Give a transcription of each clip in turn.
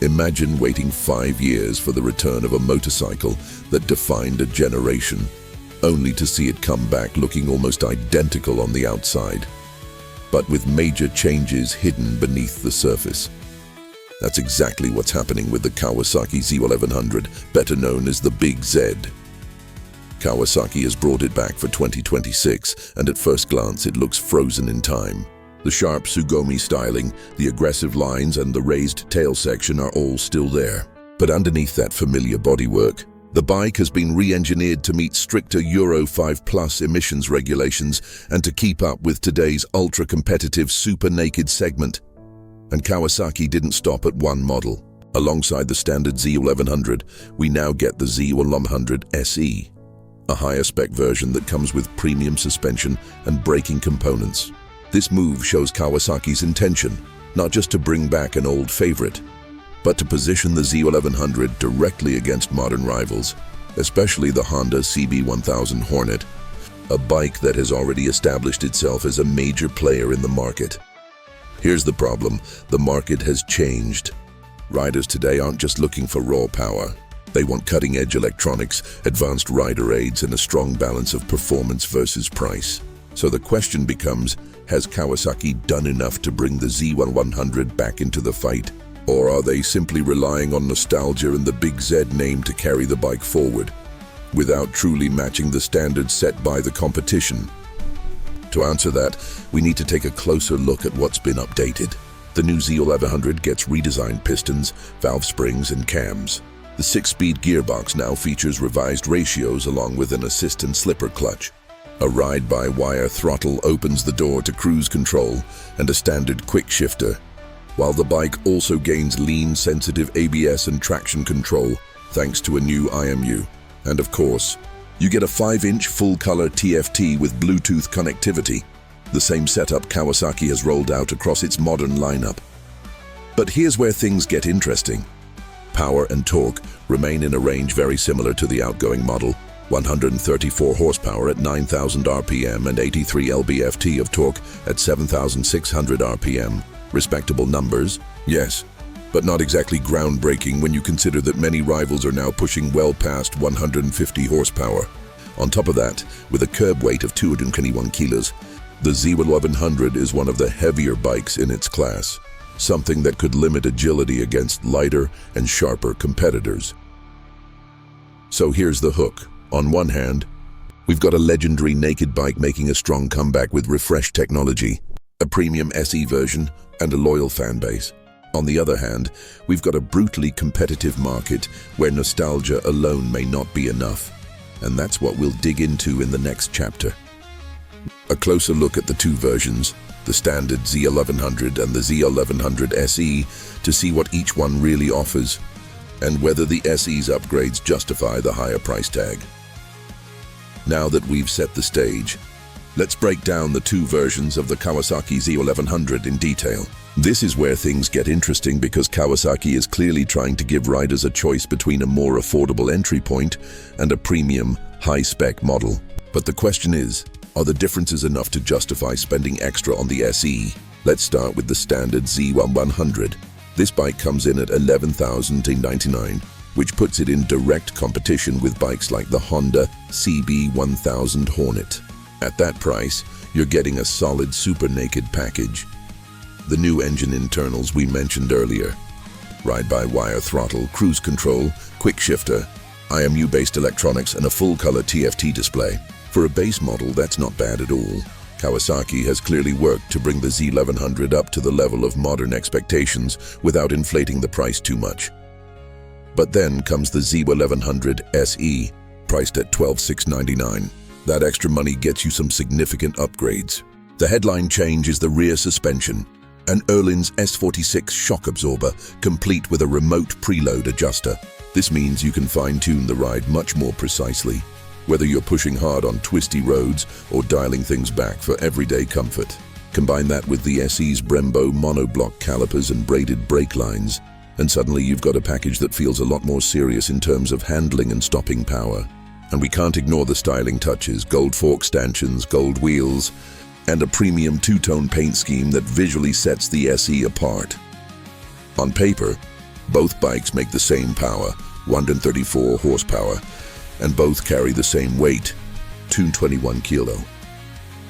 Imagine waiting 5 years for the return of a motorcycle that defined a generation, only to see it come back looking almost identical on the outside, but with major changes hidden beneath the surface. That's exactly what's happening with the Kawasaki Z1100, better known as the Big Z. Kawasaki has brought it back for 2026, and at first glance it looks frozen in time. The sharp Sugumi styling, the aggressive lines, and the raised tail section are all still there. But underneath that familiar bodywork, the bike has been re-engineered to meet stricter Euro 5+ emissions regulations and to keep up with today's ultra-competitive super naked segment. And Kawasaki didn't stop at one model. Alongside the standard Z1100, we now get the Z1100 SE, a higher-spec version that comes with premium suspension and braking components. This move shows Kawasaki's intention, not just to bring back an old favorite, but to position the Z1100 directly against modern rivals, especially the Honda CB1000 Hornet, a bike that has already established itself as a major player in the market. Here's the problem: the market has changed. Riders today aren't just looking for raw power. They want cutting-edge electronics, advanced rider aids, and a strong balance of performance versus price. So the question becomes, has Kawasaki done enough to bring the Z1100 back into the fight? Or are they simply relying on nostalgia and the Big Z name to carry the bike forward, without truly matching the standards set by the competition? To answer that, we need to take a closer look at what's been updated. The new Z1100 gets redesigned pistons, valve springs, and cams. The 6-speed gearbox now features revised ratios along with an assist and slipper clutch. A ride-by-wire throttle opens the door to cruise control and a standard quick shifter, while the bike also gains lean-sensitive ABS and traction control thanks to a new IMU. And of course, you get a 5-inch full-color TFT with Bluetooth connectivity, the same setup Kawasaki has rolled out across its modern lineup. But here's where things get interesting. Power and torque remain in a range very similar to the outgoing model: 134 horsepower at 9,000 RPM and 83 lb-ft of torque at 7,600 RPM. Respectable numbers, yes, but not exactly groundbreaking when you consider that many rivals are now pushing well past 150 horsepower. On top of that, with a curb weight of 221 kilos, the Z1100 is one of the heavier bikes in its class, something that could limit agility against lighter and sharper competitors. So here's the hook. On one hand, we've got a legendary naked bike making a strong comeback with refreshed technology, a premium SE version, and a loyal fan base. On the other hand, we've got a brutally competitive market where nostalgia alone may not be enough. And that's what we'll dig into in the next chapter. A closer look at the two versions, the standard Z1100 and the Z1100 SE, to see what each one really offers, and whether the SE's upgrades justify the higher price tag. Now that we've set the stage, let's break down the two versions of the Kawasaki Z1100 in detail. This is where things get interesting because Kawasaki is clearly trying to give riders a choice between a more affordable entry point and a premium, high-spec model. But the question is, are the differences enough to justify spending extra on the SE? Let's start with the standard Z1100. This bike comes in at $11,099, which puts it in direct competition with bikes like the Honda CB1000 Hornet. At that price, you're getting a solid super naked package. The new engine internals we mentioned earlier: ride-by-wire throttle, cruise control, quick shifter, IMU-based electronics, and a full-color TFT display. For a base model, that's not bad at all. Kawasaki has clearly worked to bring the Z1100 up to the level of modern expectations without inflating the price too much. But then comes the Z1100 SE, priced at $12,699. That extra money gets you some significant upgrades. The headline change is the rear suspension, an Öhlins S46 shock absorber, complete with a remote preload adjuster. This means you can fine-tune the ride much more precisely, whether you're pushing hard on twisty roads or dialing things back for everyday comfort. Combine that with the SE's Brembo monoblock calipers and braided brake lines, and suddenly you've got a package that feels a lot more serious in terms of handling and stopping power. And we can't ignore the styling touches: gold fork stanchions, gold wheels, and a premium two-tone paint scheme that visually sets the SE apart. On paper, Both bikes make the same power, 134 horsepower, and both carry the same weight, 221 kilo.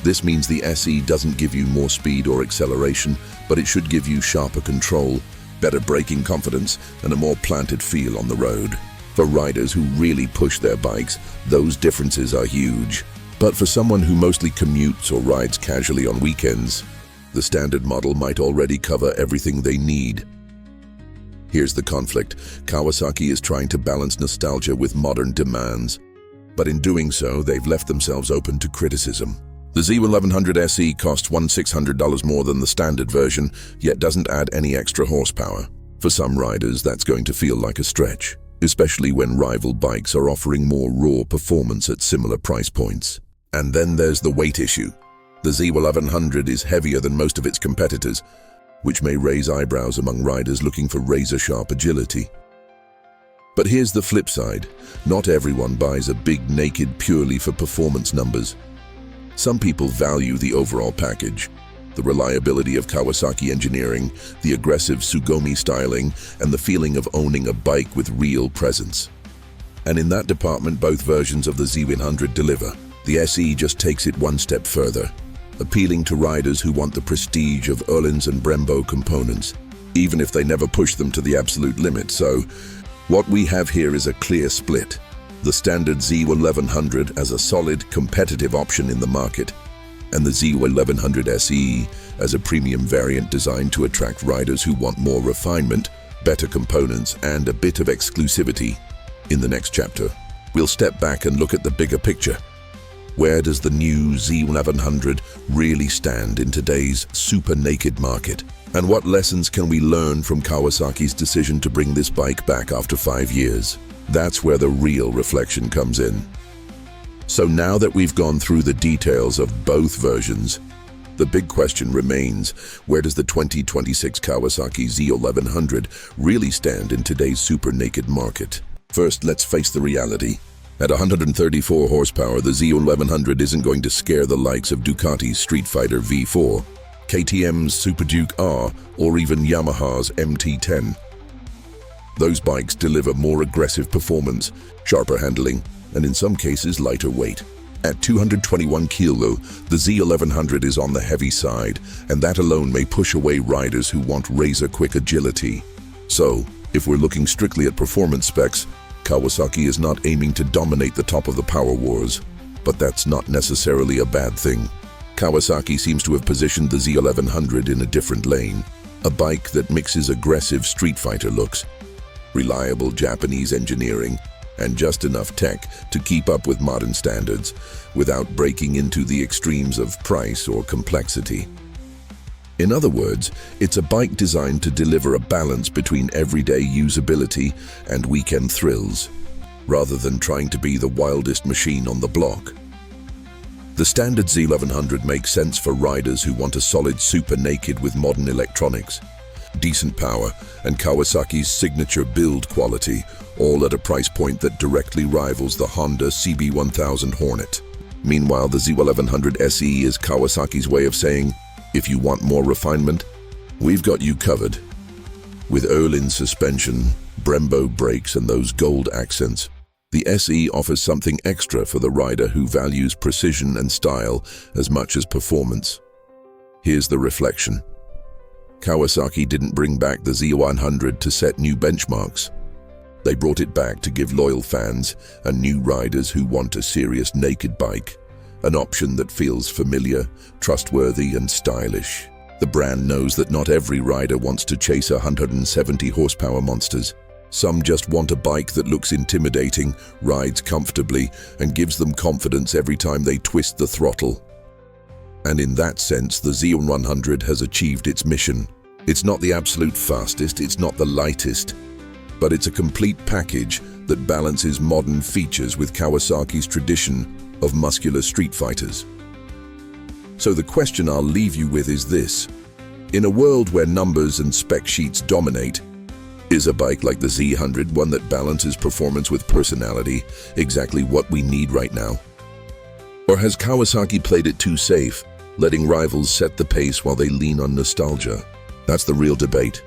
This means the SE doesn't give you more speed or acceleration, but it should give you sharper control, better braking confidence, and a more planted feel on the road. For riders who really push their bikes, those differences are huge. But for someone who mostly commutes or rides casually on weekends, the standard model might already cover everything they need. Here's the conflict. Kawasaki is trying to balance nostalgia with modern demands. But in doing so, they've left themselves open to criticism. The Z1100 SE costs $1,600 more than the standard version, yet doesn't add any extra horsepower. For some riders, that's going to feel like a stretch, especially when rival bikes are offering more raw performance at similar price points. And then there's the weight issue. The Z1100 is heavier than most of its competitors, which may raise eyebrows among riders looking for razor-sharp agility. But here's the flip side. Not everyone buys a big naked purely for performance numbers. Some people value the overall package, the reliability of Kawasaki engineering, the aggressive Sugumi styling, and the feeling of owning a bike with real presence. And in that department, both versions of the Z1100 deliver. The SE just takes it one step further, appealing to riders who want the prestige of Öhlins and Brembo components, even if they never push them to the absolute limit. So, what we have here is a clear split. The standard Z1100 as a solid, competitive option in the market, and the Z1100 SE as a premium variant designed to attract riders who want more refinement, better components, and a bit of exclusivity. In the next chapter, we'll step back and look at the bigger picture. Where does the new Z1100 really stand in today's super naked market? And what lessons can we learn from Kawasaki's decision to bring this bike back after 5 years? That's where the real reflection comes in. So now that we've gone through the details of both versions, the big question remains, where does the 2026 Kawasaki Z1100 really stand in today's super naked market? First, let's face the reality. At 134 horsepower, the Z1100 isn't going to scare the likes of Ducati's Street Fighter V4, KTM's Super Duke R, or even Yamaha's MT-10. Those bikes deliver more aggressive performance, sharper handling, and in some cases lighter weight. At 221 kilo, the Z1100 is on the heavy side, and that alone may push away riders who want razor-quick agility. So, if we're looking strictly at performance specs, Kawasaki is not aiming to dominate the top of the power wars, but that's not necessarily a bad thing. Kawasaki seems to have positioned the Z1100 in a different lane, a bike that mixes aggressive street fighter looks, reliable Japanese engineering, and just enough tech to keep up with modern standards without breaking into the extremes of price or complexity. In other words, it's a bike designed to deliver a balance between everyday usability and weekend thrills, rather than trying to be the wildest machine on the block. The standard Z1100 makes sense for riders who want a solid super naked with modern electronics, decent power, and Kawasaki's signature build quality, all at a price point that directly rivals the Honda CB1000 Hornet. Meanwhile, the Z1100 SE is Kawasaki's way of saying, if you want more refinement, we've got you covered. With Öhlins suspension, Brembo brakes, and those gold accents, the SE offers something extra for the rider who values precision and style as much as performance. Here's the reflection. Kawasaki didn't bring back the Z100 to set new benchmarks. They brought it back to give loyal fans and new riders who want a serious naked bike an option that feels familiar, trustworthy, and stylish. The brand knows that not every rider wants to chase 170 horsepower monsters. Some just want a bike that looks intimidating, rides comfortably, and gives them confidence every time they twist the throttle. And in that sense, the Z1100 has achieved its mission. It's not the absolute fastest, it's not the lightest, but it's a complete package that balances modern features with Kawasaki's tradition of muscular street fighters. So the question I'll leave you with is this. In a world where numbers and spec sheets dominate, is a bike like the Z100 one that balances performance with personality exactly what we need right now? Or has Kawasaki played it too safe, letting rivals set the pace while they lean on nostalgia? That's the real debate.